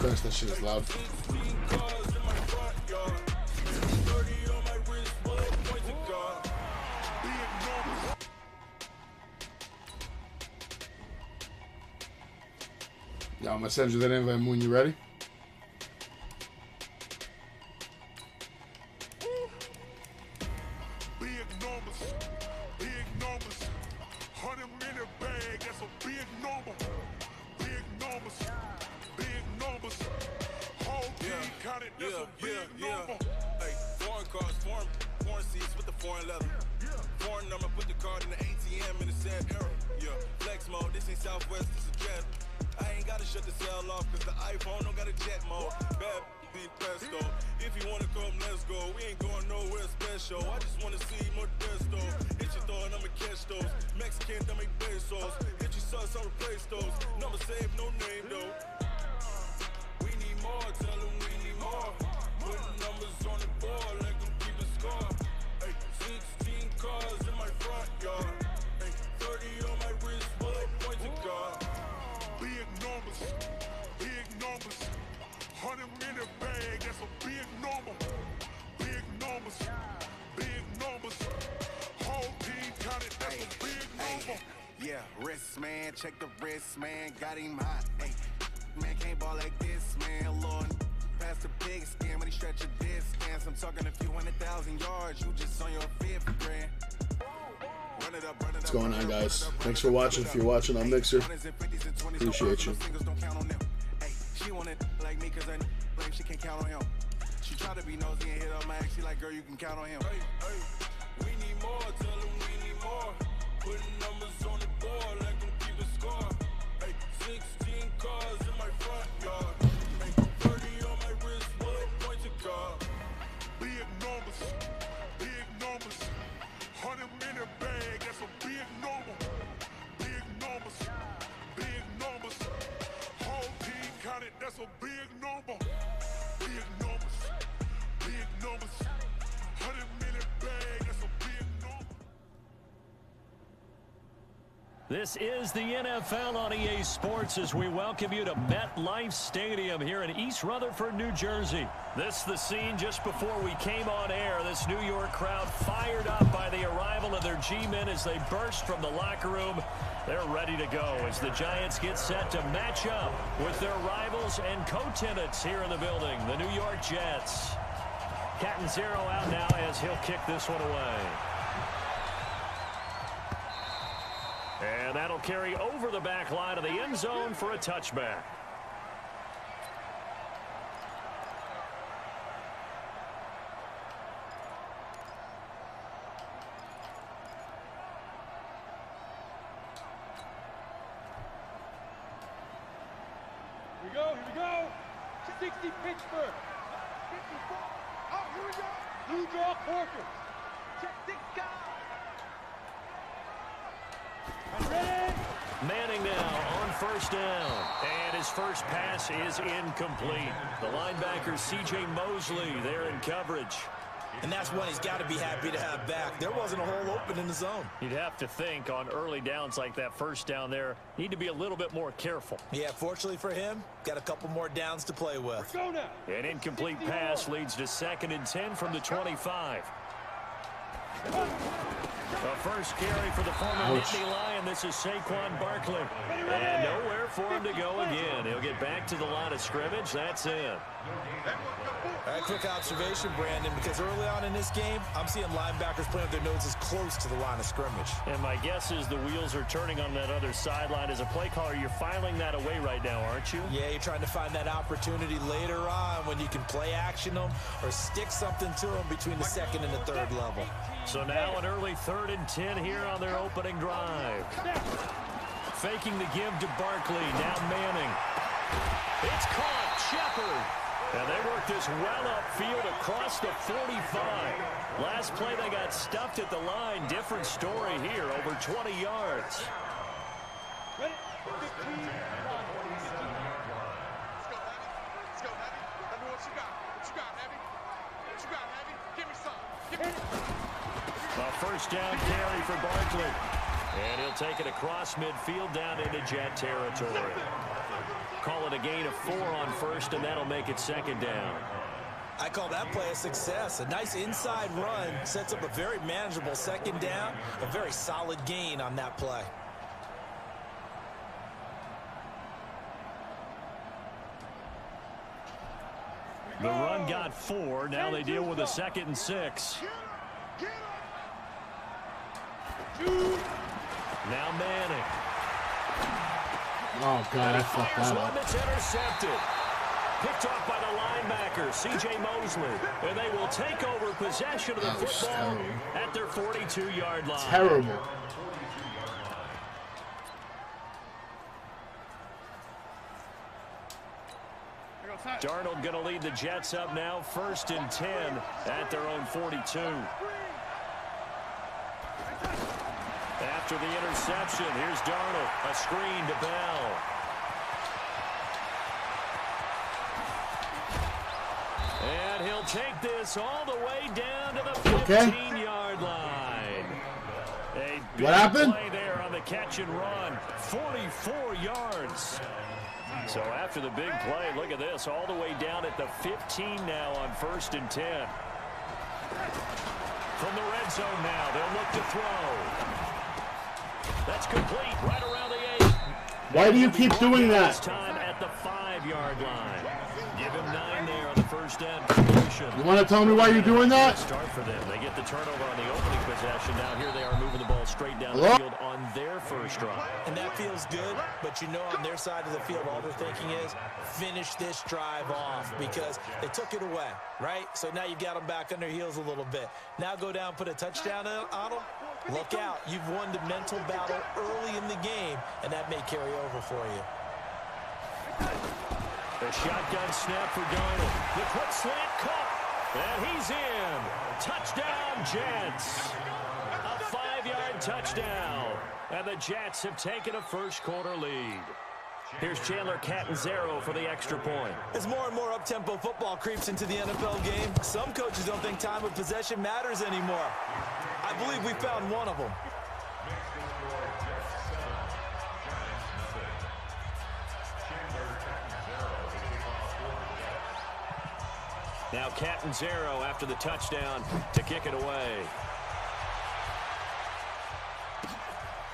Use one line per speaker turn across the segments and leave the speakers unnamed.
Christ, that shit is loud. Yeah, I'm gonna send you that invite, Moon. You ready?
Check the wrist, man, got him hot. Hey, man, can't ball like this, man. Lord, past the big skin when he stretch a distance. I'm talking a few 100,000 yards. You just on your fifth grand.
What's going on, guys? Thanks for watching. If you're watching on Mixer, appreciate you.
She wanted like me because I like she can't count on him. She tried to be nosy and hit on my ex. She like, girl, you can count on him. We need more, tell him we need more. Putting numbers on the board like I'm keeping score. 16 cars in my front yard. 30 on my wrist, bullet point to guard. Big numbers, 100 in a bag, that's a big number. Big numbers, whole team counted, that's a big number. Big numbers, 100 in a bag, that's a big number.
This is the NFL on EA Sports as we welcome you to MetLife Stadium here in East Rutherford, New Jersey. This is the scene just before we came on air. This New York crowd fired up by the arrival of their G-men as they burst from the locker room. They're ready to go as the Giants get set to match up with their rivals and co-tenants here in the building, the New York Jets. Catanzaro out now as he'll kick this one away. And that'll carry over the back line of the end zone for a touchback.
Here we go. 60 Pittsburgh. 54. Oh, here we go. Blue draw Corcoran. Check this guy.
Manning now on first down. And his first pass is incomplete. The linebacker C.J. Mosley there in coverage.
And that's one he's got to be happy to have back. There wasn't a hole open in the zone.
You'd have to think on early downs like that first down there, need to be a little bit more careful.
Yeah, fortunately for him, got a couple more downs to play with.
Let's go now.
An incomplete pass leads to 2nd and 10 from the 25. The first carry for the former Nittany Lion. This is Saquon Barkley. And nowhere for him to go again. He'll get back to the line of scrimmage. That's it.
All right, quick observation, Brandon, because early on in this game, I'm seeing linebackers playing with their noses close to the line of scrimmage.
And my guess is the wheels are turning on that other sideline. As a play caller, you're filing that away right now, aren't you?
Yeah, you're trying to find that opportunity later on when you can play action them or stick something to them between the 2nd and the 3rd level.
So now an early 3rd and 10 here on their opening drive. Faking the give to Barkley. Now Manning. It's caught. Shepard. And they worked this well upfield across the 45. Last play they got stuffed at the line. Different story here. Over 20 yards.
Ready? 15.
Let's go, Heavy. Tell me what you got. What you got, Heavy? What you got, Heavy? Give me some. Give me some.
A first down carry for Barkley. And he'll take it across midfield down into Jet territory. Call it a gain of 4 on first, and that'll make it second down.
I call that play a success. A nice inside run sets up a very manageable second down. A very solid gain on that play.
The run got 4. Now they deal with a 2nd and 6. Now Manning.
Oh, God, I fucked that
One
up.
that's intercepted. Picked off by the linebacker, C.J. Mosley. And they will take over possession of the football at their 42-yard line.
Terrible.
Darnold going to lead the Jets up now, 1st and 10 at their own 42. After the interception, here's Darnold, a screen to Bell. And he'll take this all the way down to the 15-yard line. A big play there on the catch and run, 44 yards. So after the big play, look at this, all the way down at the 15 now on 1st and 10. From the red zone now, they'll look to throw. That's complete, right around the 8.
Why do you keep doing that?
This time at the 5-yard line. Give him 9 there on the first down completion.
You want to tell me why you're doing that?
Start for them. They get the turnover on the opening possession. Now here they are moving the ball straight down the field on their first drive.
And that feels good, but you know on their side of the field, all they're thinking is finish this drive off because they took it away, right? So now you've got them back on their heels a little bit. Now go down, put a touchdown on them. Look out. You've won the mental battle early in the game, and that may carry over for you.
The shotgun snap for Darnold. The quick slant caught. And he's in. Touchdown, Jets. A 5-yard touchdown. And the Jets have taken a first-quarter lead. Here's Chandler Catanzaro for the extra point.
As more and more up-tempo football creeps into the NFL game, some coaches don't think time of possession matters anymore. I believe we found one of them.
Now Catanzaro after the touchdown to kick it away.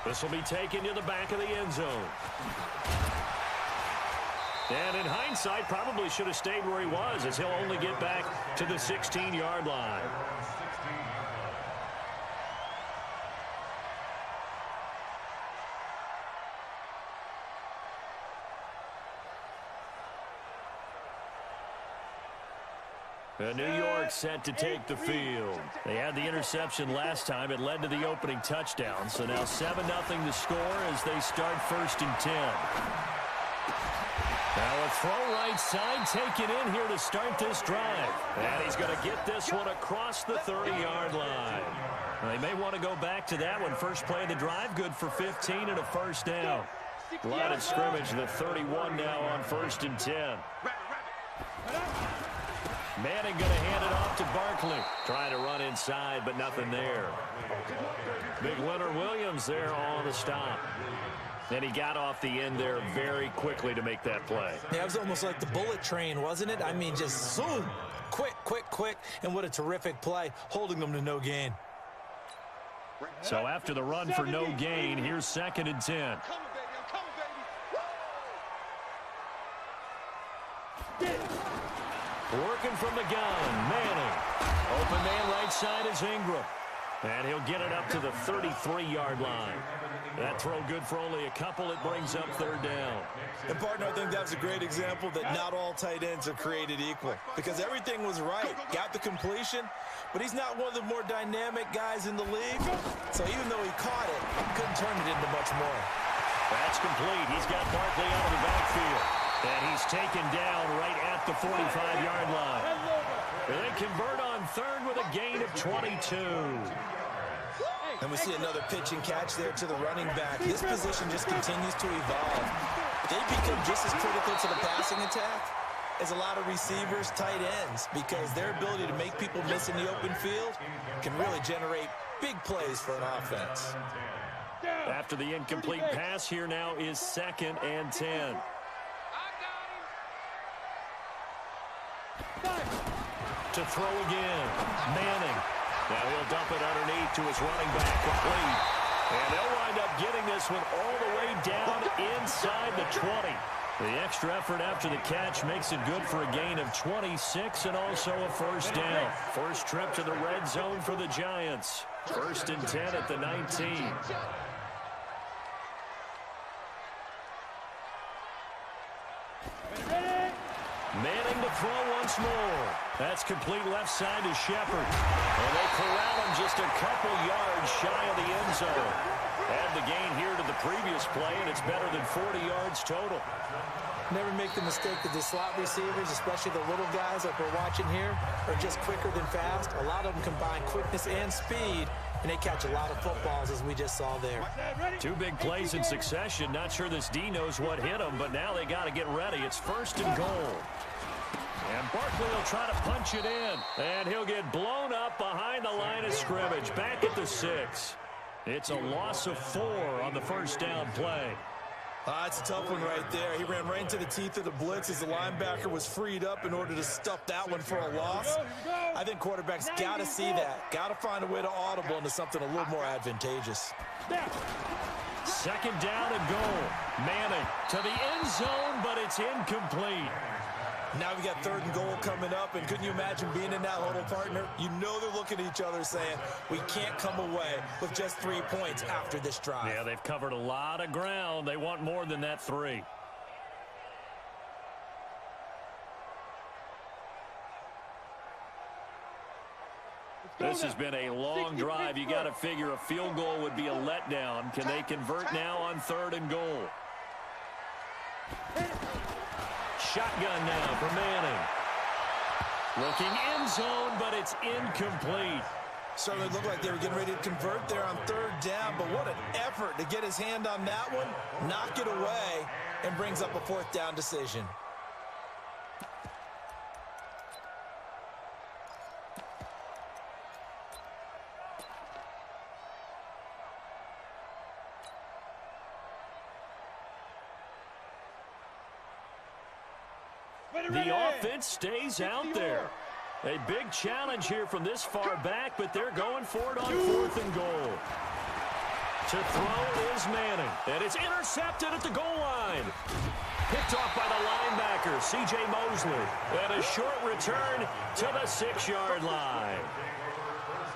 This will be taken to the back of the end zone. And in hindsight, probably should have stayed where he was as he'll only get back to the 16-yard line. New York set to take the field. They had the interception last time. It led to the opening touchdown. So now 7-0 to score as they start 1st and 10. Now a throw right side taken in here to start this drive. And he's going to get this one across the 30-yard line. They may want to go back to that one. First play of the drive, good for 15 and a first down. Line of scrimmage, the 31 now on 1st and 10. Manning going to hand it off to Barkley. Trying to run inside, but nothing there. Big Leonard Williams there on the stop. And he got off the end there very quickly to make that play.
Yeah, it was almost like the bullet train, wasn't it? I mean, just zoom. Quick, quick, quick. And what a terrific play, holding them to no gain.
So after the run for no gain, here's 2nd and 10. Working from the gun, Manning. Open man right side is Ingram. And he'll get it up to the 33-yard line. That throw good for only a couple. It brings up 3rd down.
And, partner, I think that's a great example that not all tight ends are created equal. Because everything was right. Got the completion, but he's not one of the more dynamic guys in the league. So even though he caught it, couldn't turn it into much more.
That's complete. He's got Barkley out of the backfield. And he's taken down right at the 45-yard line. And they convert on 3rd with a gain of 22.
And we see another pitch and catch there to the running back. This position just continues to evolve. They become just as critical to the passing attack as a lot of receivers, tight ends, because their ability to make people miss in the open field can really generate big plays for an offense.
After the incomplete pass, here now is 2nd and 10. To throw again, Manning. Now he'll dump it underneath to his running back, complete. And they'll wind up getting this one all the way down inside the 20. The extra effort after the catch makes it good for a gain of 26 and also a first down. First trip to the red zone for the Giants. 1st and 10 at the 19. Manning to throw once more. That's complete left side to Shepard. And they corral him just a couple yards shy of the end zone. Add the gain here to the previous play, and it's better than 40 yards total.
Never make the mistake that the slot receivers, especially the little guys like we're watching here, are just quicker than fast. A lot of them combine quickness and speed, and they catch a lot of footballs, as we just saw there.
2 big plays in succession. Not sure this D knows what hit him, but now they got to get ready. It's 1st and goal. And Barkley will try to punch it in. And he'll get blown up behind the line of scrimmage. Back at the 6. It's a loss of 4 on the first down play.
It's a tough one right there. He ran right into the teeth of the blitz as the linebacker was freed up in order to stuff that one for a loss. I think quarterbacks got to see that. Got to find a way to audible into something a little more advantageous.
2nd down and goal. Manning to the end zone, but it's incomplete.
Now we got 3rd and goal coming up, and couldn't you imagine being in that huddle, partner? You know they're looking at each other saying, we can't come away with just 3 points after this drive.
Yeah, they've covered a lot of ground. They want more than that 3. This has been a long drive. You got to figure a field goal would be a letdown. Can they convert now on 3rd and goal? Shotgun now for Manning. Looking end zone, but it's incomplete.
Certainly looked like they were getting ready to convert there on 3rd down, but what an effort to get his hand on that one, knock it away, and brings up a 4th down decision.
The offense stays out there. A big challenge here from this far back, but they're going for it on 4th and goal. To throw is Manning, and it's intercepted at the goal line. Picked off by the linebacker, C.J. Mosley, and a short return to the 6-yard line.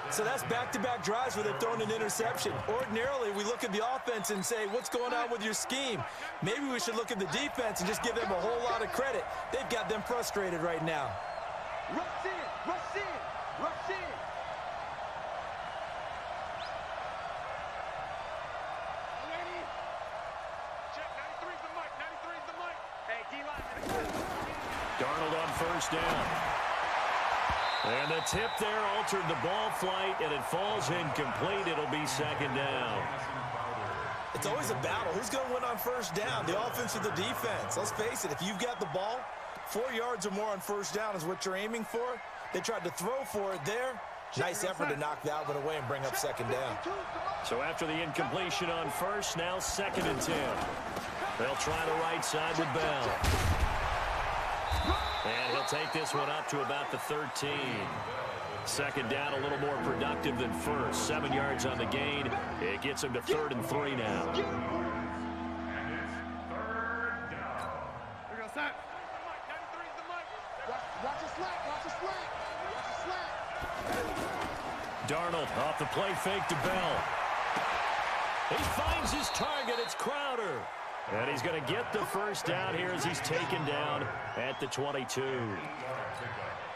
So that's back-to-back drives where they've thrown an interception. Ordinarily, we look at the offense and say, what's going on with your scheme? Maybe we should look at the defense and just give them a whole lot of credit. They've got them frustrated right now.
Rush in, rush in, rush in.
Ready? Check, 93's the mic, 93's the mic.
Hey, D-line.
Darnold on 1st down. And the tip there altered the ball flight, and it falls incomplete. It'll be 2nd down.
It's always a battle. Who's going to win on 1st down, the offense or the defense? Let's face it, if you've got the ball, 4 yards or more on 1st down is what you're aiming for. They tried to throw for it there. Nice effort to knock that one away and bring up 2nd down.
So after the incompletion on 1st, now 2nd and 10. They'll try the right side with Bell. And he'll take this one up to about the 13. 2nd down, a little more productive than 1st. 7 yards on the gain. It gets him to 3rd and 3 now.
Here goes that. 93's the mic.
Watch the slack, watch the slack. Watch the slack.
Darnold off the play fake to Bell. He finds his target. It's Crowder. And he's going to get the 1st down here as he's taken down at the 22.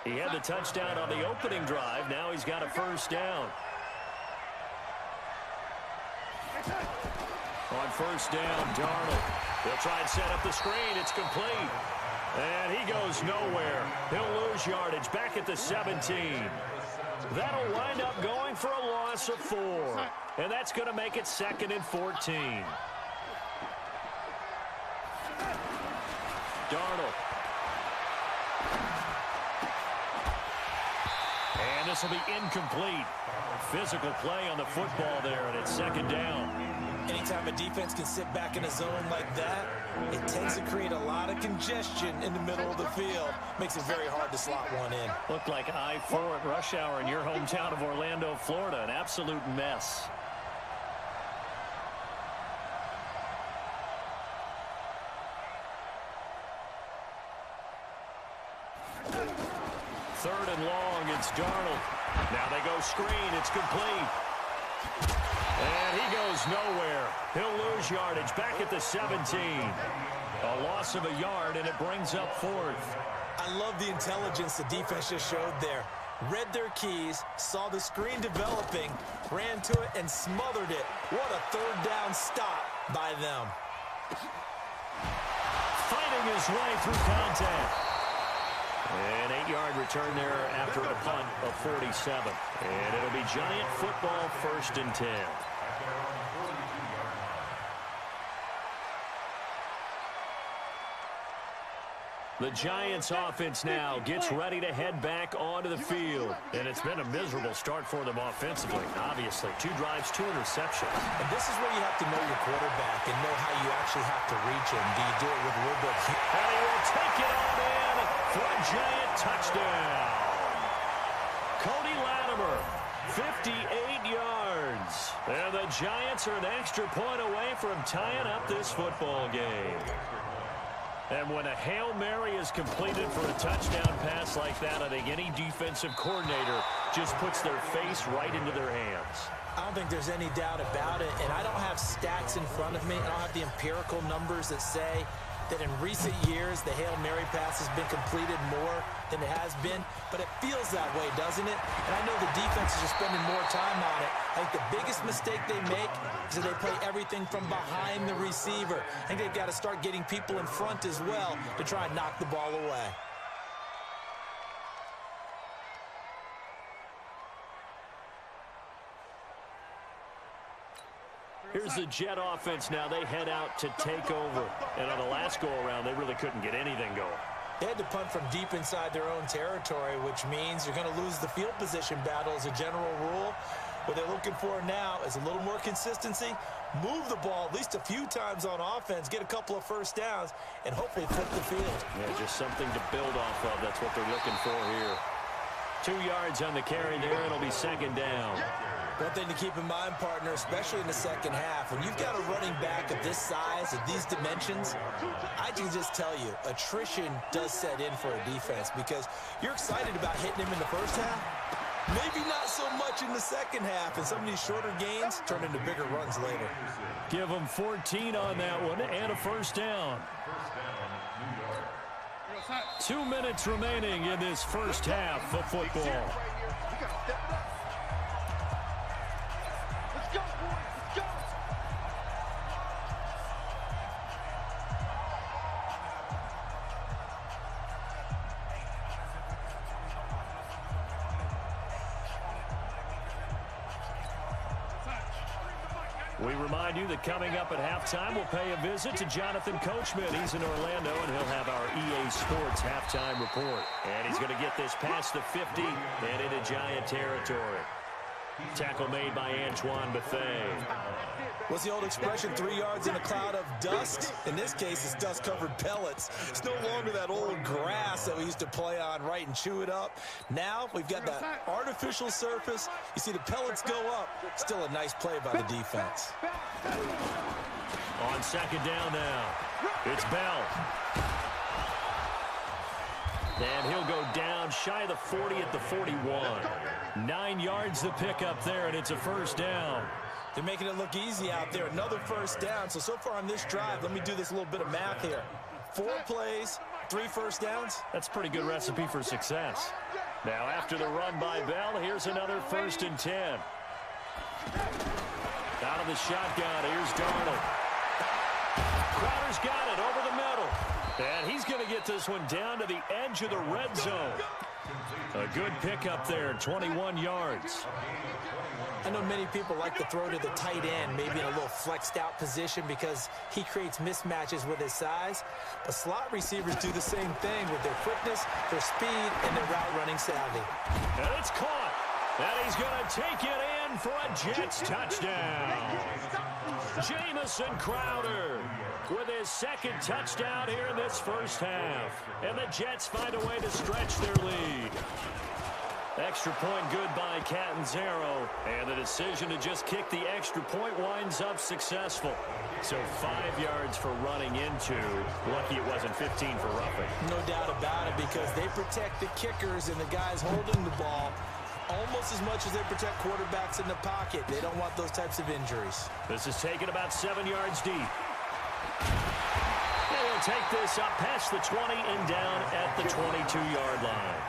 He had the touchdown on the opening drive. Now he's got a 1st down. On 1st down, Darnold. He'll try and set up the screen. It's complete. And he goes nowhere. He'll lose yardage back at the 17. That'll wind up going for a loss of 4. And that's going to make it 2nd and 14. Darnold. And this will be incomplete. Physical play on the football there, and it's second down.
Anytime a defense can sit back in a zone like that, it tends to create a lot of congestion in the middle of the field. Makes it very hard to slot one in.
Looked like I-4 at rush hour in your hometown of Orlando, Florida. An absolute mess. Third and long, it's Darnold. Now they go screen, it's complete. And he goes nowhere. He'll lose yardage back at the 17. A loss of a yard, and it brings up fourth.
I love the intelligence the defense just showed there. Read their keys, saw the screen developing, ran to it, and smothered it. What a third down stop by them.
Fighting his way through contact. An 8-yard return there after a punt of 47. And it'll be Giant football, 1st and 10. The Giants offense now gets ready to head back onto the field. And it's been a miserable start for them offensively, obviously. 2 drives, 2 interceptions.
And this is where you have to know your quarterback and know how you actually have to reach him. Do you do it with a little bit?
And he will take it on in for a Giant touchdown. Cody Latimer, 58 yards. And the Giants are an extra point away from tying up this football game. And when a Hail Mary is completed for a touchdown pass like that, I think any defensive coordinator just puts their face right into their hands.
I don't think there's any doubt about it, and I don't have stats in front of me. I don't have the empirical numbers that say that in recent years the Hail Mary pass has been completed more than it has been, but it feels that way, doesn't it? And I know the defense is just spending more time on it. I think the biggest mistake they make is that they play everything from behind the receiver. I think they've got to start getting people in front as well to try and knock the ball away.
Here's the Jet offense now. They head out to take over. And on the last go-around, they really couldn't get anything going.
They had to punt from deep inside their own territory, which means you're going to lose the field position battle as a general rule. What they're looking for now is a little more consistency, move the ball at least a few times on offense, get a couple of first downs, and hopefully flip the field.
Yeah, just something to build off of. That's what they're looking for here. 2 yards on the carry there. It'll be second down.
One thing to keep in mind, partner, especially in the second half, when you've got a running back of this size, of these dimensions, I can just tell you, attrition does set in for a defense because you're excited about hitting him in the first half. Maybe not so much in the second half, and some of these shorter gains turn into bigger runs later.
Give them 14 on that one and a first down. 2 minutes remaining in this first half of football. We remind you that coming up at halftime, we'll pay a visit to Jonathan Coachman. He's in Orlando, and he'll have our EA Sports halftime report. And he's going to get this past the 50 and into Giant territory. Tackle made by Antoine Bethea.
What's the old expression, 3 yards in a cloud of dust? In this case, it's dust-covered pellets. It's no longer that old grass that we used to play on, right, and chew it up. Now we've got that artificial surface. You see the pellets go up. Still a nice play by the defense.
On second down now, it's Bell. And he'll go down shy of the 40 at the 41. 9 yards the pickup there, and it's a first down.
They're making it look easy out there. Another first down. So far on this drive, let me do this little bit of math here. 4 plays, 3 first downs.
That's a pretty good recipe for success. Now after the run by Bell, here's another 1st and 10. Out of the shotgun, here's Darnold. Crowder's got it over the middle. And he's going to get this one down to the edge of the red zone. A good pickup there, 21 yards.
I know many people like to throw to the tight end, maybe in a little flexed out position because he creates mismatches with his size. But slot receivers do the same thing with their quickness, their speed, and their route running savvy.
And it's caught. And he's going to take it in for a Jets touchdown. Jamison Crowder with his second touchdown here in this first half. And the Jets find a way to stretch their lead. Extra point good by Catanzaro. And the decision to just kick the extra point winds up successful. So 5 yards for running into. Lucky it wasn't 15 for roughing.
No doubt about it, because they protect the kickers and the guys holding the ball almost as much as they protect quarterbacks in the pocket. They don't want those types of injuries.
This is taken about 7 yards deep. They will take this up past the 20 and down at the 22-yard line.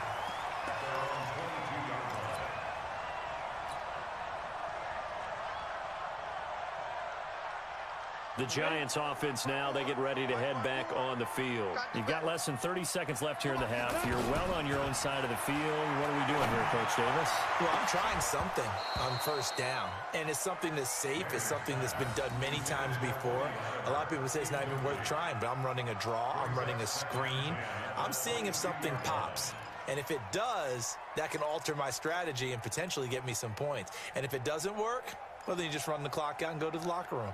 The Giants offense now, they get ready to head back on the field. You've got less than 30 seconds left here in the half. You're well on your own side of the field. What are we doing here, Coach Davis?
Well, I'm trying something on first down, and it's something that's safe. It's something that's been done many times before. A lot of people say it's not even worth trying, but I'm running a draw. I'm running a screen. I'm seeing if something pops. And if it does, that can alter my strategy and potentially get me some points. And if it doesn't work, well, then you just run the clock out and go to the locker room.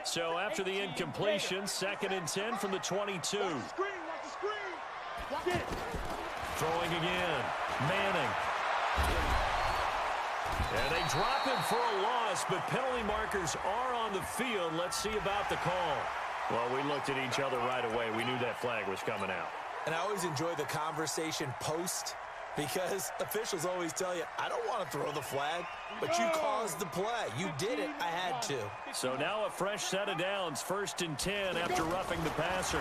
So after the incompletion, 2nd and 10 from the 22.
Watch the screen. Get it.
Throwing again. Manning. And they drop him for a loss, but penalty markers are on the field. Let's see about the call. Well, we looked at each other right away. We knew that flag was coming out.
And I always enjoy the conversation post, because officials always tell you, I don't want to throw the flag, but you caused the play. You did it. I had to.
So now a fresh set of downs. 1st and 10 after roughing the passer.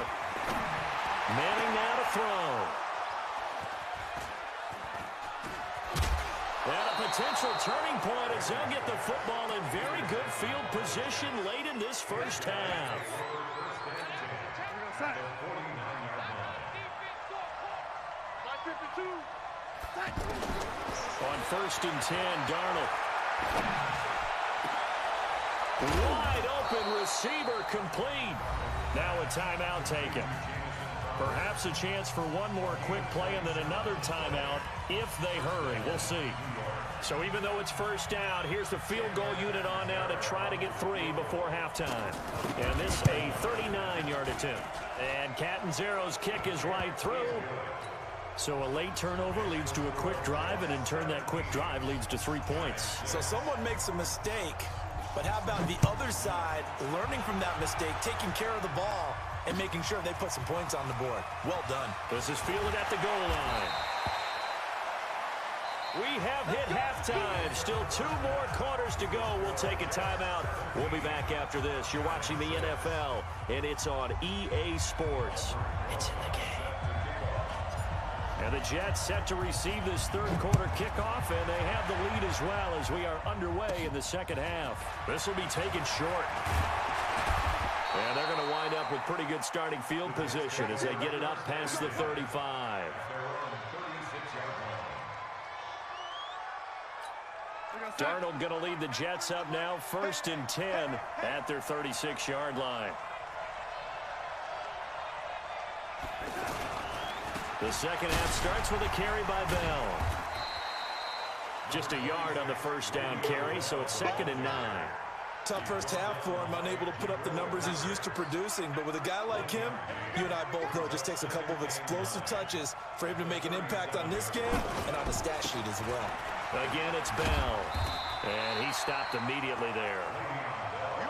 Manning now to throw. And a potential turning point as they'll get the football in very good field position late in this first half. On 1st and 10, Darnold. Wide open receiver complete. Now a timeout taken. Perhaps a chance for one more quick play and then another timeout if they hurry. We'll see. So even though it's first down, here's the field goal unit on now to try to get 3 before halftime. And this a 39-yard attempt. And Catanzaro's kick is right through. So a late turnover leads to a quick drive, and in turn that quick drive leads to 3 points.
So someone makes a mistake, but how about the other side learning from that mistake, taking care of the ball, and making sure they put some points on the board? Well done.
This is fielded at the goal line. We have hit halftime. Still 2 more quarters to go. We'll take a timeout. We'll be back after this. You're watching the NFL, and it's on EA Sports. It's in the game. And the Jets set to receive this 3rd quarter kickoff, and they have the lead as well as we are underway in the 2nd half. This will be taken short. And they're going to wind up with pretty good starting field position as they get it up past the 35. Darnold going to lead the Jets up now, 1st and 10 at their 36-yard line. The second half starts with a carry by Bell. Just a yard on the first down carry, so it's 2nd and 9.
Tough first half for him, unable to put up the numbers he's used to producing. But with a guy like him, you and I both know it just takes a couple of explosive touches for him to make an impact on this game and on the stat sheet as well.
Again, it's Bell. And he stopped immediately there.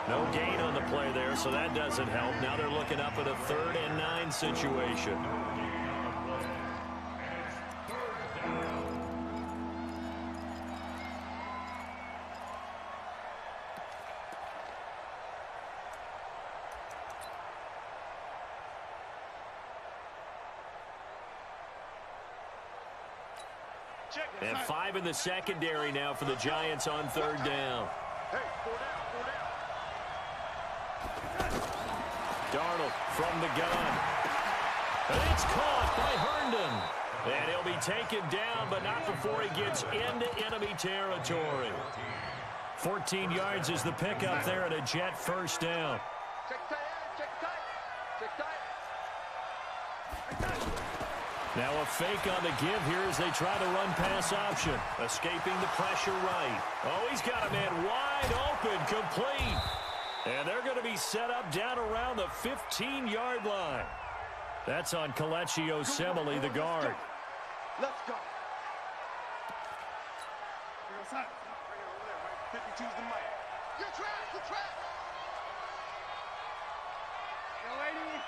No gain on the play there, so that doesn't help. Now they're looking up at a 3rd and 9 situation. And 5 in the secondary now for the Giants on 3rd down. Darnold from the gun. And it's caught by Herndon. And he'll be taken down, but not before he gets into enemy territory. 14 yards is the pickup there at a Jet 1st down. Now a fake on the give here as they try to run pass option. Escaping the pressure right. Oh, he's got a man wide open, complete. And they're going to be set up down around the 15-yard line. That's on Colecevio Semele, the guard.
Let's go. 52's the mic. You're trapped. You're trapped. Yo, lady.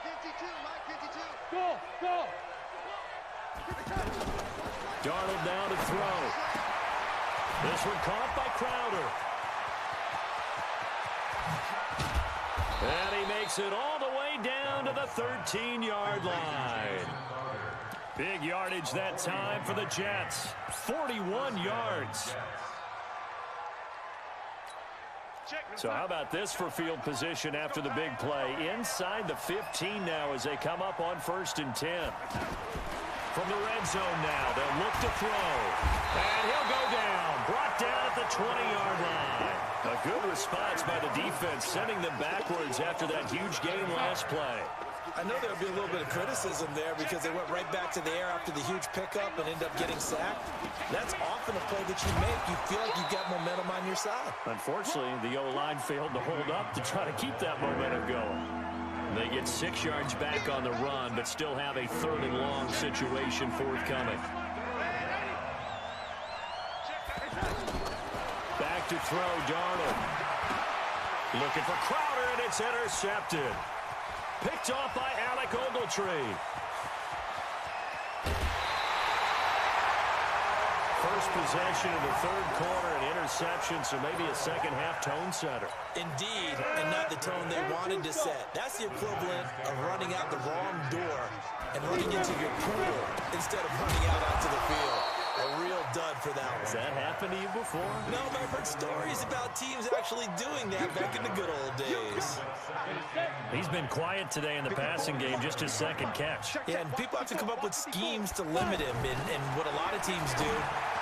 52, Mike 52.
Go, go.
Darnold now to throw. This one caught by Crowder. And he makes it all the way down to the 13-yard line. Big yardage that time for the Jets. 41 yards. So how about this for field position after the big play? Inside the 15 now as they come up on 1st and 10. From the red zone now, they'll look to throw. And he'll go down. Brought down at the 20-yard line. A good response by the defense, sending them backwards after that huge gain last play.
I know there'll be a little bit of criticism there because they went right back to the air after the huge pickup and end up getting sacked. That's often a play that you make. You feel like you've got momentum on your side.
Unfortunately, the O-line failed to hold up to try to keep that momentum going. They get 6 yards back on the run, but still have a 3rd and long situation forthcoming. Back to throw, Darnold. Looking for Crowder, and it's intercepted. Picked off by Alec Ogletree. First possession of the 3rd quarter, an interception, so maybe a second-half tone setter.
Indeed, and not the tone they wanted to set. That's the equivalent of running out the wrong door and running into your pool instead of running out onto the field. A real dud for that one.
Has that happened to you before?
No, but I've heard stories about teams actually doing that back in the good old days.
He's been quiet today in the passing game, just his 2nd catch.
Yeah, and people have to come up with schemes to limit him. And what a lot of teams do,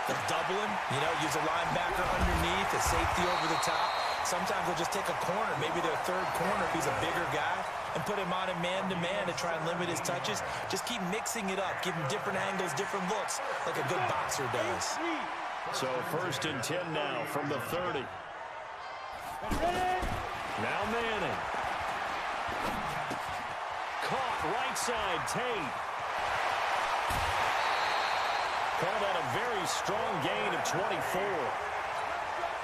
they'll double him, use a linebacker underneath, a safety over the top. Sometimes they'll just take a corner, maybe their 3rd corner if he's a bigger guy, and put him on a man-to-man to try and limit his touches. Just keep mixing it up, give him different angles, different looks, like a good boxer does.
So 1st and 10 now from the 30. Now Manning. Caught right side, Tate. Call that a very strong gain of 24.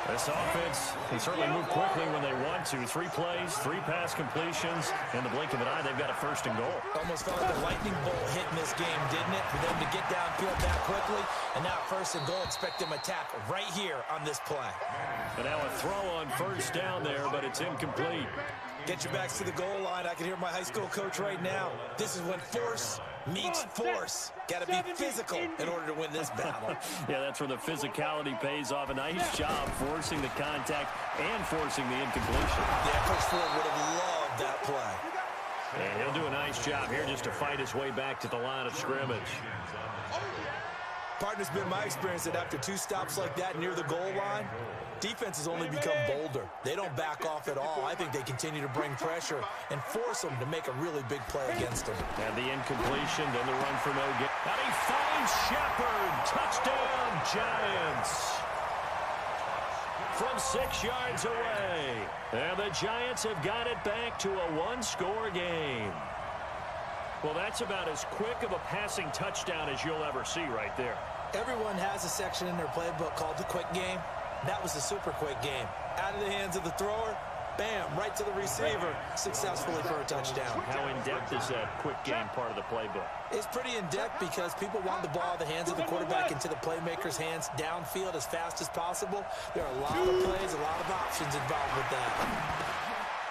This offense can certainly move quickly when they want to. 3 plays, 3 pass completions. In the blink of an eye, they've got a 1st and goal.
Almost felt like a lightning bolt hit in this game, didn't it? For them to get downfield that quickly. And now 1st and goal, expect them attack right here on this play.
And now a throw on 1st down there, but it's incomplete.
Get your backs to the goal line. I can hear my high school coach right now. This is when force meets force. Got to be physical in order to win this battle.
Yeah, that's where the physicality pays off. A nice job forcing the contact and forcing the incompletion.
Yeah, Coach Ford would have loved that play.
And he'll do a nice job here just to fight his way back to the line of scrimmage.
Partner's been my experience that after 2 stops like that near the goal line, defenses only become bolder. They don't back off at all. I think they continue to bring pressure and force them to make a really big play against them.
And the incompletion, then the run for no gain. And he finds Shepard. Touchdown, Giants. From 6 yards away. And the Giants have got it back to a 1-score game. Well, that's about as quick of a passing touchdown as you'll ever see right there.
Everyone has a section in their playbook called the quick game. That was the super quick game. Out of the hands of the thrower, bam, right to the receiver, successfully for a touchdown.
How in-depth is that quick game part of the playbook?
It's pretty in-depth because people want the ball out of the hands of the quarterback into the playmaker's hands downfield as fast as possible. There are a lot of plays, a lot of options involved with that.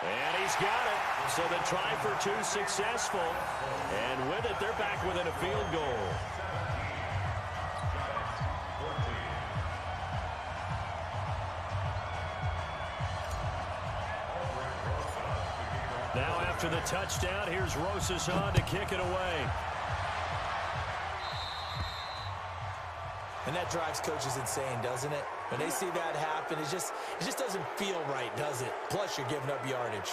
And he's got it. So the try for 2 successful. And with it, they're back within a field goal. Now after the touchdown, here's Rosas on to kick it away.
And that drives coaches insane, doesn't it? When they see that happen, it just doesn't feel right, does it? Plus, you're giving up yardage.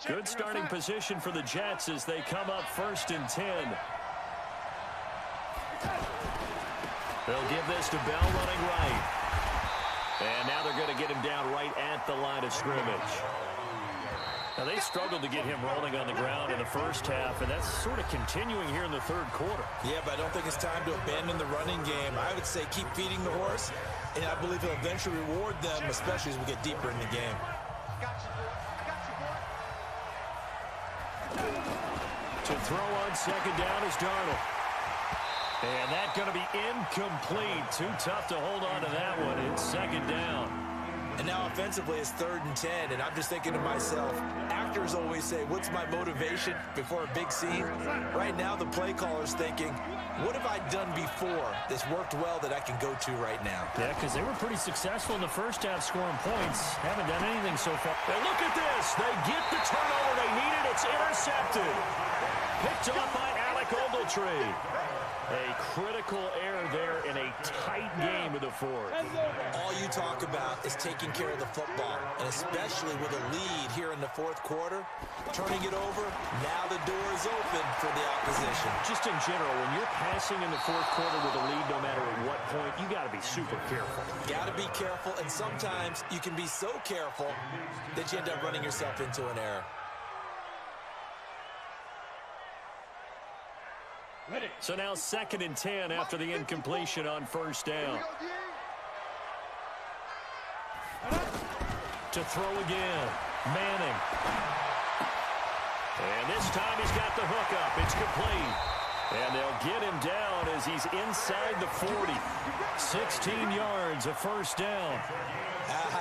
Good starting position for the Jets as they come up 1st and 10. They'll give this to Bell running right. And now they're going to get him down right at the line of scrimmage. Now, they struggled to get him rolling on the ground in the first half, and that's sort of continuing here in the third quarter.
Yeah, but I don't think it's time to abandon the running game. I would say keep feeding the horse, and I believe he'll eventually reward them, especially as we get deeper in the game.
To throw on 2nd down is Darnold. And that's going to be incomplete. Too tough to hold on to that one. It's 2nd down.
And now offensively it's 3rd and 10, and I'm just thinking to myself, actors always say, what's my motivation before a big scene? Right now the play caller's thinking, what have I done before that's worked well that I can go to right now?
Yeah, because they were pretty successful in the first half scoring points. Haven't done anything so far. And look at this. They get the turnover they needed. It's intercepted. Picked off by Alec Ogletree. A critical error there in a tight game of the fourth.
All you talk about is taking care of the football, and especially with a lead here in the fourth quarter, turning it over, now the door is open for the opposition.
Just in general, when you're passing in the fourth quarter with a lead, no matter at what point, you got to be super careful.
Got to be careful, and sometimes you can be so careful that you end up running yourself into an error.
So now 2nd and 10 after the incompletion on 1st down. To throw again, Manning. And this time he's got the hook up. It's complete. And they'll get him down as he's inside the 40. 16 yards, a 1st down.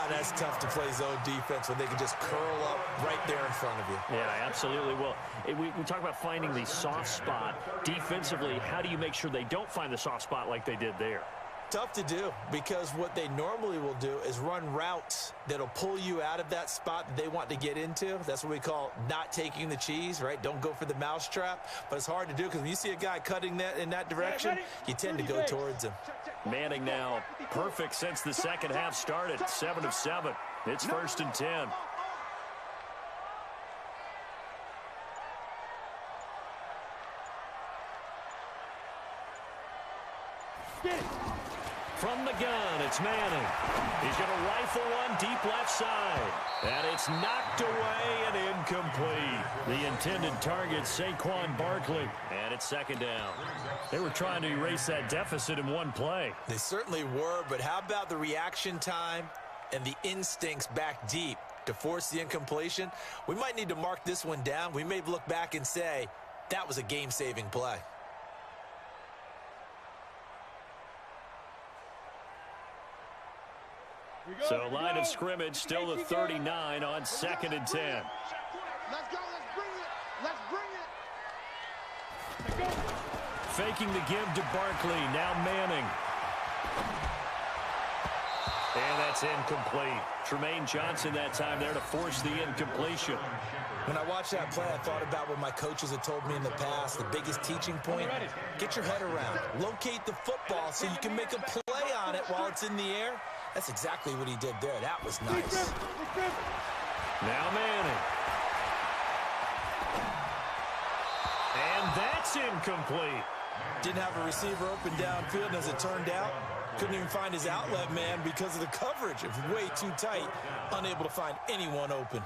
That's tough to play zone defense when they can just curl up right there in front of you.
Yeah, absolutely. Well, we talk about finding the soft spot. Defensively, how do you make sure they don't find the soft spot like they did there?
Tough to do, because what they normally will do is run routes that'll pull you out of that spot that they want to get into. That's what we call not taking the cheese, right? Don't go for the mousetrap. But it's hard to do because when you see a guy cutting that in that direction, you tend to go towards him.
Manning now perfect since the second half started. 7 of 7. It's 1st and 10. From the gun, it's Manning. He's going to rifle one deep left side. And it's knocked away and incomplete. The intended target, Saquon Barkley. And it's 2nd down. They were trying to erase that deficit in one play.
They certainly were, but how about the reaction time and the instincts back deep to force the incompletion? We might need to mark this one down. We may look back and say, that was a game-saving play.
So line of scrimmage still the 39 on 2nd and 10.
Let's go. Let's bring it. Let's bring it.
Faking the give to Barkley. Now Manning. And that's incomplete. Tremaine Johnson that time there to force the incompletion.
When I watched that play, I thought about what my coaches had told me in the past. The biggest teaching point, get your head around. Locate the football so you can make a play on it while it's in the air. That's exactly what he did there. That was nice.
Now Manning. And that's incomplete.
Didn't have a receiver open downfield, and as it turned out, couldn't even find his outlet man because of the coverage. It was way too tight, unable to find anyone open.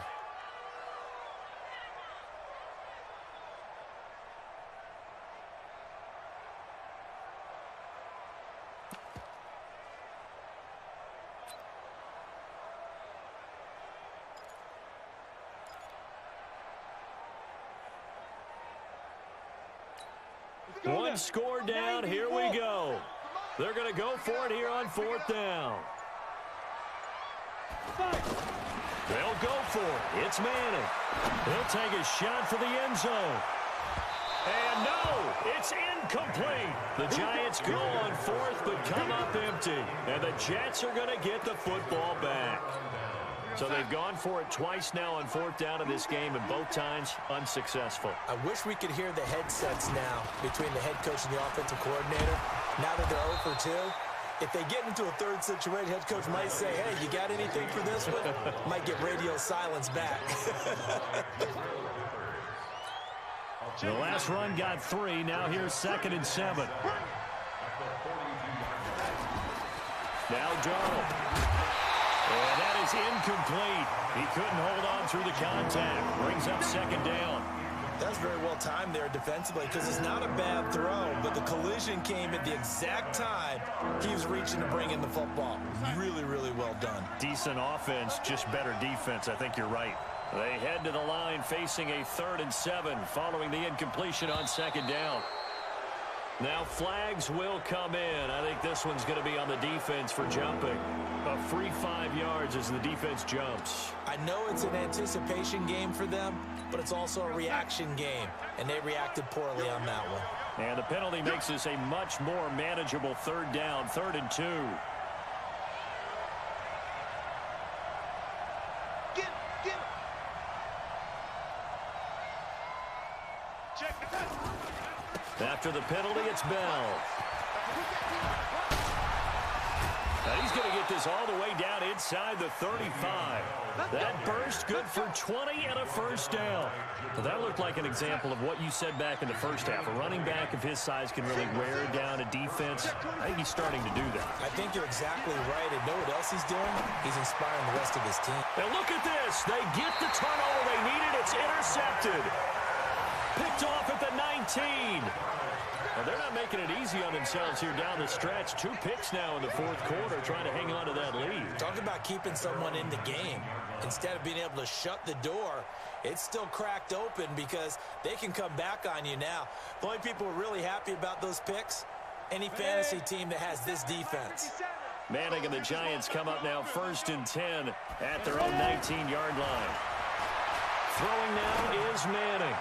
One score down. Here we go. They're going to go for it here on 4th down. They'll go for it. It's Manning. He'll take a shot for the end zone. And no, it's incomplete. The Giants go on 4th but come up empty. And the Jets are going to get the football back. So they've gone for it twice now on 4th down in this game, and both times unsuccessful.
I wish we could hear the headsets now between the head coach and the offensive coordinator. Now that they're 0 for 2, If they get into a third situation, head coach might say, hey, you got anything for this one? Might get radio silence back.
The last run got 3. Now here's 2nd and 7. Now Darnold. And that is incomplete. He couldn't hold on through the contact. Brings up 2nd down.
That's very well timed there defensively because it's not a bad throw, but the collision came at the exact time he was reaching to bring in the football. Really, really well done.
Decent offense, just better defense. I think you're right. They head to the line facing a 3rd and 7 following the incompletion on 2nd down. Now flags will come in. I think this one's going to be on the defense for jumping. A free 5 yards as the defense jumps.
I know it's an anticipation game for them, but it's also a reaction game, and they reacted poorly on that one.
And the penalty makes this a much more manageable 3rd down, 3rd and 2. After the penalty, it's Bell. Now he's going to get this all the way down inside the 35. That burst good for 20 and a 1st down. So that looked like an example of what you said back in the first half. A running back of his size can really wear down a defense. I think he's starting to do that.
I think you're exactly right. And know what else he's doing? He's inspiring the rest of his team.
And look at this. They get the turnover they needed. It's intercepted. Picked off at the 19. Well, they're not making it easy on themselves here down the stretch. 2 picks now in the 4th quarter trying to hang on to that lead.
Talk about keeping someone in the game. Instead of being able to shut the door, it's still cracked open because they can come back on you now. The only people who are really happy about those picks, any fantasy team that has this defense.
Manning and the Giants come up now 1st and 10 at their own 19-yard line. Throwing now is Manning.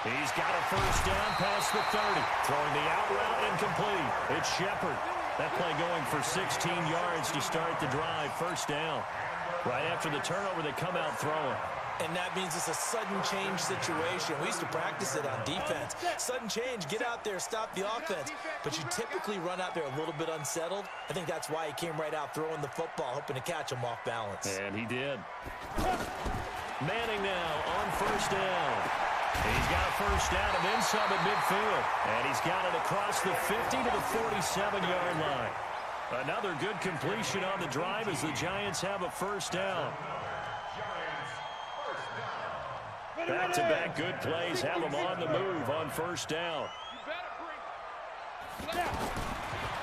He's got a 1st down past the 30. Throwing the out route incomplete. It's Shepard. That play going for 16 yards to start the drive. 1st down. Right after the turnover, they come out throwing.
And that means it's a sudden change situation. We used to practice it on defense. Sudden change, get out there, stop the offense. But you typically run out there a little bit unsettled. I think that's why he came right out throwing the football, hoping to catch him off balance.
And he did. Manning now on 1st down. He's got a 1st down and then some at midfield. And he's got it across the 50 to the 47-yard line. Another good completion on the drive as the Giants have a 1st down. Back-to-back good plays have them on the move on 1st down.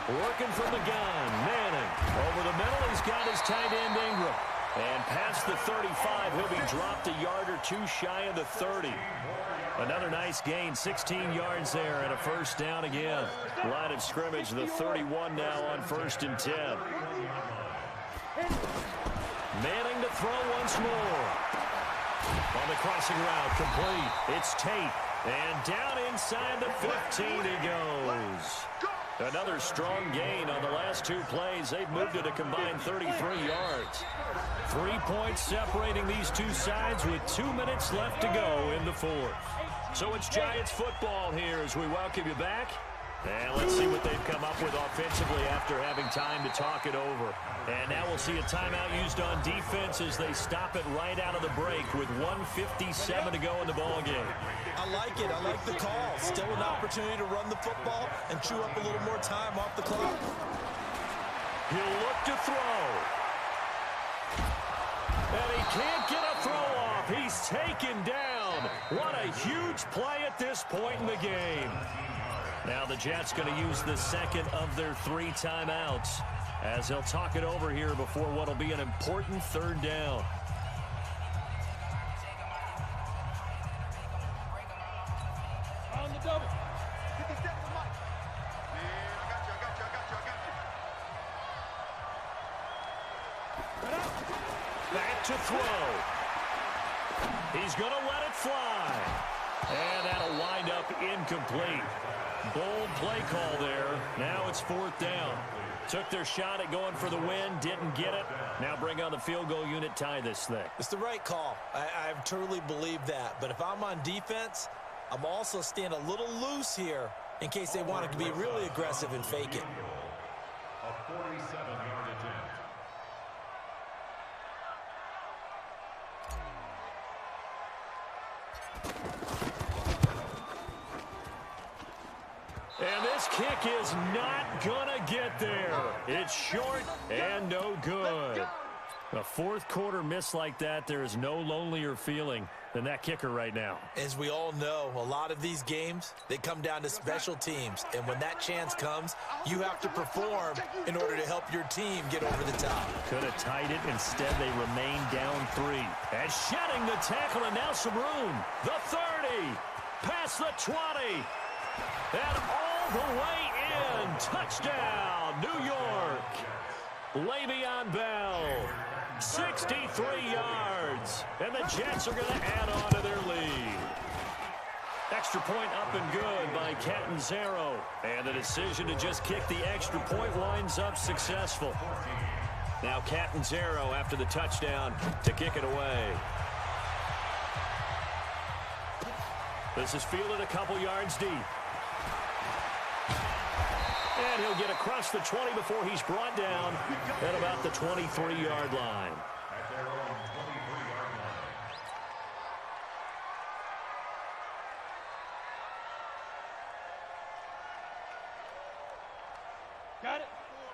Working from the gun, Manning. Over the middle, he's got his tight end Ingram. And past the 35, he'll be dropped a yard or 2 shy of the 30. Another nice gain, 16 yards there and a 1st down again. Line of scrimmage, the 31 now on 1st and 10. Manning to throw once more. On the crossing route, complete. It's Tate. And down inside the 15 he goes. Another strong gain on the last 2 plays. They've moved it a combined 33 yards. 3 points separating these 2 sides with 2 minutes left to go in the 4th. So it's Giants football here as we welcome you back. And let's see what they've come up with offensively after having time to talk it over. And now we'll see a timeout used on defense as they stop it right out of the break with 1:57 to go in the ballgame.
I like it. I like the call. Still an opportunity to run the football and chew up a little more time off the clock.
He'll look to throw. And he can't get a throw off. He's taken down. What a huge play at this point in the game. Now the Jets going to use the 2nd of their 3 timeouts as they'll talk it over here before what will be an important 3rd down.
On the double.
Back to throw. He's going to let it fly. And that'll wind up incomplete. Bold play call there. Now it's 4th down. Took their shot at going for the win, didn't get it. Now bring on the field goal unit, tie this thing.
It's the right call. I truly believe that. But if I'm on defense, I'm also staying a little loose here in case they want to be really aggressive and fake it.
47-yard attempt. And this kick is not gonna get there. It's short and no good. A fourth quarter miss like that, there is no lonelier feeling than that kicker right now.
As we all know, a lot of these games, they come down to special teams. And when that chance comes, you have to perform in order to help your team get over the top.
Could have tied it. Instead, they remain down 3. And shedding the tackle, and now some room. The 30, past the 20, and all the way in. Touchdown, New York. Le'Veon Bell, 63 yards. And the Jets are going to add on to their lead. Extra point up and good by Catanzaro. And the decision to just kick the extra point winds up successful. Now Catanzaro after the touchdown to kick it away. This is fielded a couple yards deep. And he'll get across the 20 before he's brought down at about the 23-yard line.
Got it.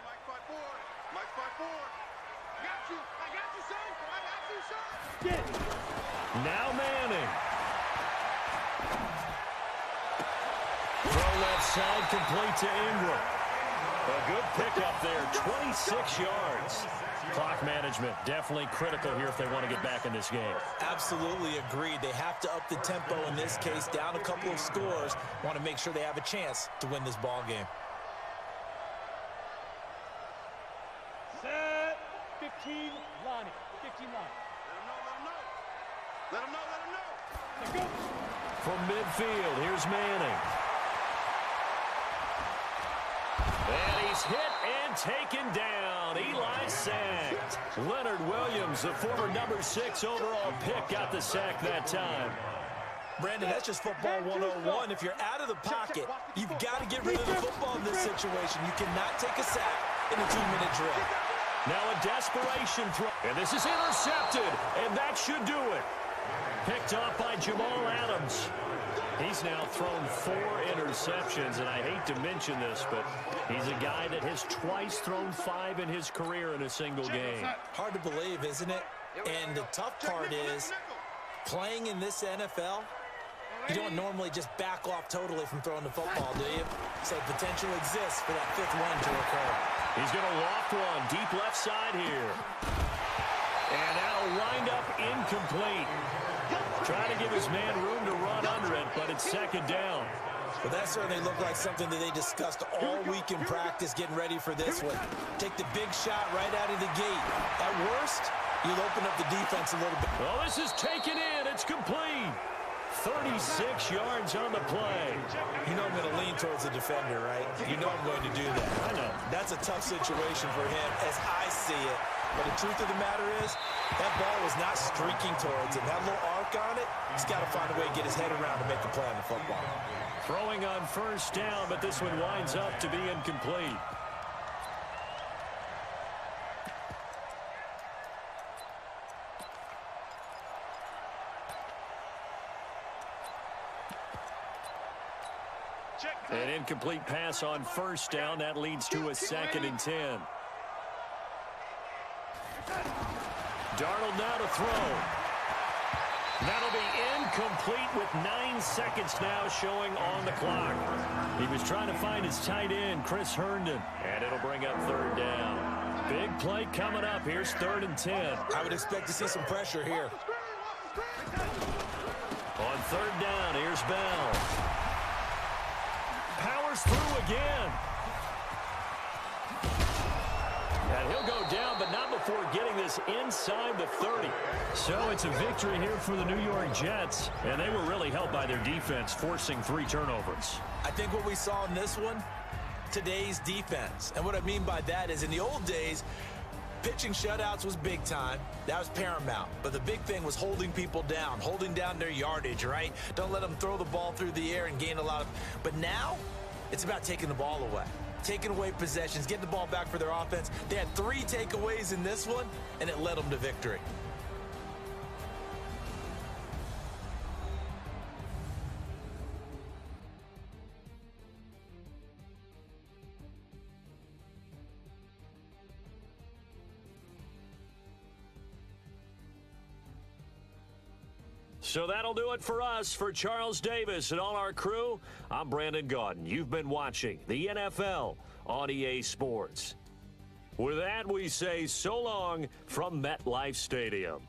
Mike, fight forward. Mike, fight forward. I got you, son. I got you, son.
Get it.
Now Manning. Throw left side, complete to Ingram. A good pickup there, 26 yards. Clock management definitely critical here if they want to get back in this game.
Absolutely agreed. They have to up the tempo in this case, down a couple of scores. Want to make sure they have a chance to win this ball game.
Set. 15, Lonnie. 15 line.
Let him know. Let him know.
Let's go.
From midfield, here's Manning. And he's hit and taken down. Eli sacked. Leonard Williams, the former number 6 overall pick, got the sack that time.
Brandon, that's just football 101. If you're out of the pocket, you've got to get rid of the football in this situation. You cannot take a sack in a 2-minute drill.
Now a desperation throw. And this is intercepted. And that should do it. Picked off by Jamal Adams. He's now thrown 4 interceptions, and I hate to mention this, but he's a guy that has twice thrown 5 in his career in a single game.
Hard to believe, isn't it? And the tough part is, playing in this NFL, you don't normally just back off totally from throwing the football, do you? So potential exists for that 5th one to occur.
He's going to loft one deep left side here. And that'll wind up incomplete. Trying to give his man room to run under it, but it's second down.
Well, that certainly looked like something that they discussed all week in practice getting ready for this one. Take the big shot right out of the gate. At worst, you'll open up the defense a little bit.
Well, this is taken in. It's complete. 36 yards on the play.
You know I'm going to lean towards the defender, right? You know I'm going to do that.
I know.
That's a tough situation for him as I see it. But the truth of the matter is, that ball was not streaking towards him. That little arc on it, he's got to find a way to get his head around to make the play on the football.
Throwing on first down, but this one winds up to be incomplete. An incomplete pass on first down. That leads to a 2nd and 10. Darnold now to throw. That'll be incomplete with 9 seconds now showing on the clock. He was trying to find his tight end, Chris Herndon, and it'll bring up 3rd down. Big play coming up. Here's 3rd and 10.
I would expect to see some pressure here.
On 3rd down, here's Bell. Powers through again. And he'll go down, but not before getting this inside the 30. So it's a victory here for the New York Jets, and they were really helped by their defense, forcing 3 turnovers.
I think what we saw in this one, today's defense. And what I mean by that is in the old days, pitching shutouts was big time. That was paramount. But the big thing was holding people down, holding down their yardage, right? Don't let them throw the ball through the air and gain a lot of... But now, It's about taking the ball away, taking away possessions, getting the ball back for their offense. They had 3 takeaways in this one, and it led them to victory.
So that'll do it for us. For Charles Davis and all our crew, I'm Brandon Gaudin. You've been watching the NFL on EA Sports. With that, we say so long from MetLife Stadium.